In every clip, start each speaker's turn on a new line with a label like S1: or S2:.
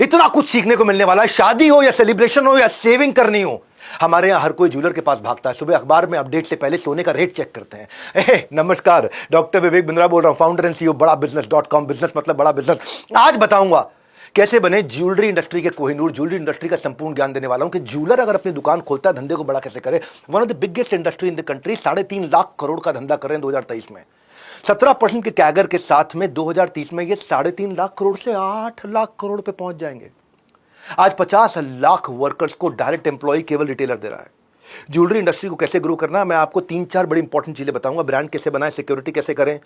S1: इतना कुछ सीखने को मिलने वाला है, शादी हो या सेलिब्रेशन हो या सेविंग करनी हो। हमारे यहां हर कोई ज्वेलर के पास भागता है, सुबह अखबार में अपडेट से पहले सोने का रेट चेक करते हैं। नमस्कार, डॉक्टर विवेक बिंद्रा बोल रहा हूं, फाउंडर एंड सीईओ बड़ा बिजनेस.com। बिजनेस मतलब बड़ा बिजनेस। आज बताऊंगा कैसे बने ज्वेलरी इंडस्ट्री के कोहिनूर, ज्वेलरी इंडस्ट्री का संपूर्ण ज्ञान देने वाला हूं कि ज्वेलर अगर अपनी दुकान खोलता है, धंधे को बड़ा कैसे करे। One of the biggest industry in the country, 3.5 lakh crore का धंधा कर रहे हैं 2023 में। 17% के कैगर के साथ में 2030 में ये 3.5 लाख करोड़ से 8 लाख करोड़ पे पहुंच जाएंगे। आज 50 लाख वर्कर्स को डायरेक्ट एम्प्लॉय केवल रिटेलर दे रहा है। ज्वेलरी इंडस्ट्री को कैसे ग्रो करना है, मैं आपको 3-4 बड़ी इंपॉर्टेंट चीजें बताऊंगा। ब्रांड कैसे बनाएं, सिक्योरिटी कैसे करें,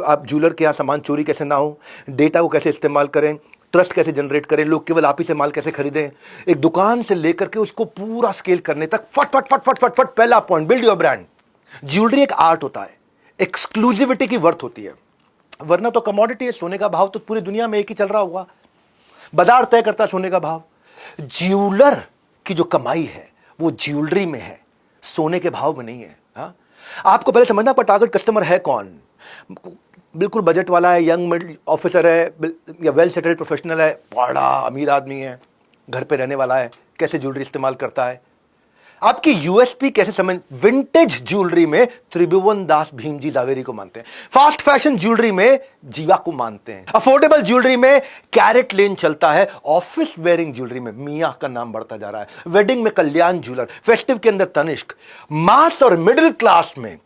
S1: आप ज्वेलर के यहाँ सामान चोरी कैसे ना हो, डेटा को कैसे इस्तेमाल करें, ट्रस्ट कैसे जनरेट करें, लोग केवल आप ही से माल कैसे खरीदें, एक दुकान से लेकर के उसको पूरा स्केल करने तक फट फट फट फट फट फट। पहला point, build your brand. Jewellery एक आर्ट होता है, एक्सक्लूसिविटी की वर्थ होती है, वरना तो कमोडिटी है। सोने का भाव तो पूरी दुनिया में एक ही चल रहा होगा, बाजार तय करता है सोने का भाव। ज्वेलर की जो कमाई है वो ज्वेलरी में है, सोने के भाव में नहीं है। हाँ, आपको पहले समझना पर टारगेट कस्टमर है कौन। बिल्कुल बजट वाला है, यंग मिडिल ऑफिसर है या वेल सेटल्ड प्रोफेशनल है, बड़ा अमीर आदमी है, घर पे रहने वाला है, कैसे ज्वेलरी इस्तेमाल करता है, आपकी यूएसपी कैसे समझ। विंटेज ज्वेलरी में त्रिभुवन दास भीमजी दावेरी को मानते हैं, फास्ट फैशन ज्वेलरी में जीवा को मानते हैं, अफोर्डेबल ज्वेलरी में कैरेट लेन चलता है, ऑफिस वेयरिंग ज्वेलरी में मिया का नाम बढ़ता जा रहा है, वेडिंग में कल्याण ज्वेलर, फेस्टिव के अंदर तनिष्क, मास और मिडिल क्लास में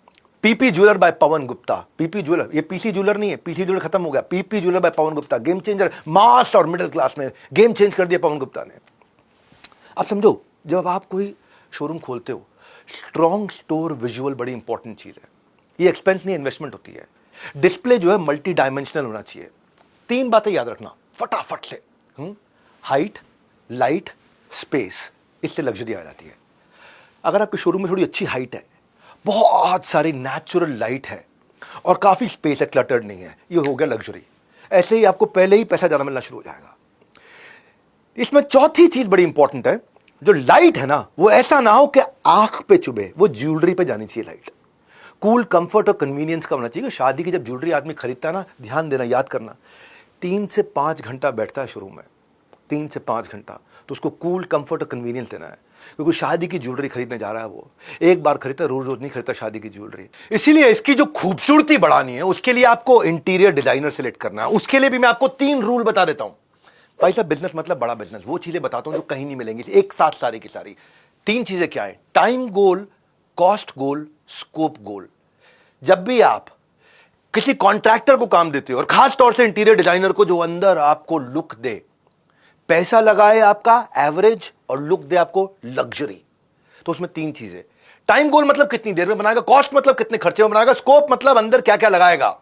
S1: PP jeweller bye Pawan Gupta. PP jeweller, ये पीसी ज्वेलर नहीं है, पीसी ज्वेलर खत्म हो गया, PP jeweller bye Pawan Gupta, game changer. मास और मिडिल क्लास में गेम चेंज कर दिया पवन गुप्ता ने। अब समझो, जब आप कोई शोरूम खोलते हो, स्ट्रॉन्ग स्टोर विजुअल बड़ी इंपॉर्टेंट चीज है। ये एक्सपेंस नहीं, इन्वेस्टमेंट होती है। डिस्प्ले जो है मल्टी डायमेंशनल होना चाहिए। 3 बातें याद रखना फटाफट से। हाइट, लाइट, स्पेस, इससे लग्जरी आ जाती है। अगर आपके शोरूम में थोड़ी अच्छी हाइट है, बहुत सारी नेचुरल लाइट है और काफी स्पेस है, क्लटर्ड नहीं है, ये हो गया लग्जरी। ऐसे ही आपको पहले ही पैसा ज्यादा मिलना शुरू हो जाएगा। इसमें चौथी चीज बड़ी इंपॉर्टेंट है, जो लाइट है ना, वो ऐसा ना हो कि आंख पे चुभे, वो ज्वेलरी पे जानी चाहिए लाइट। कूल, कंफर्ट और कन्वीनियंस का होना चाहिए। शादी की जब ज्वेलरी आदमी खरीदता है ना, ध्यान देना, याद करना, 3 से 5 घंटा बैठता है शोरूम में, 3 से 5 घंटा, तो उसको कूल, कंफर्ट और कन्वीनियंस देना है। क्योंकि शादी की ज्वेलरी खरीदने जा रहा है, वो एक बार खरीदता, रोज रोज नहीं खरीदता शादी की ज्वेलरी। इसीलिए इसकी जो खूबसूरती बढ़ानी है, उसके लिए आपको इंटीरियर डिजाइनर सेलेक्ट करना है। उसके लिए भी मैं आपको 3 रूल बता देता हूं। भाई साहब, बिजनेस मतलब बड़ा बिजनेस, वो चीजें बताता हूं जो कहीं नहीं मिलेंगी एक साथ, सारी की सारी। 3 चीजें क्या है? टाइम गोल, कॉस्ट गोल, स्कोप गोल। जब भी आप किसी कॉन्ट्रैक्टर को काम देते हो, और खास तौर से इंटीरियर डिजाइनर को, जो अंदर आपको लुक दे, पैसा लगाए आपका एवरेज और लुक दे आपको लग्जरी, तो उसमें 3 चीजें। टाइम गोल मतलब कितनी देर में बनाएगा, कॉस्ट मतलब कितने खर्चे में बनाएगा, स्कोप मतलब अंदर क्या क्या लगाएगा।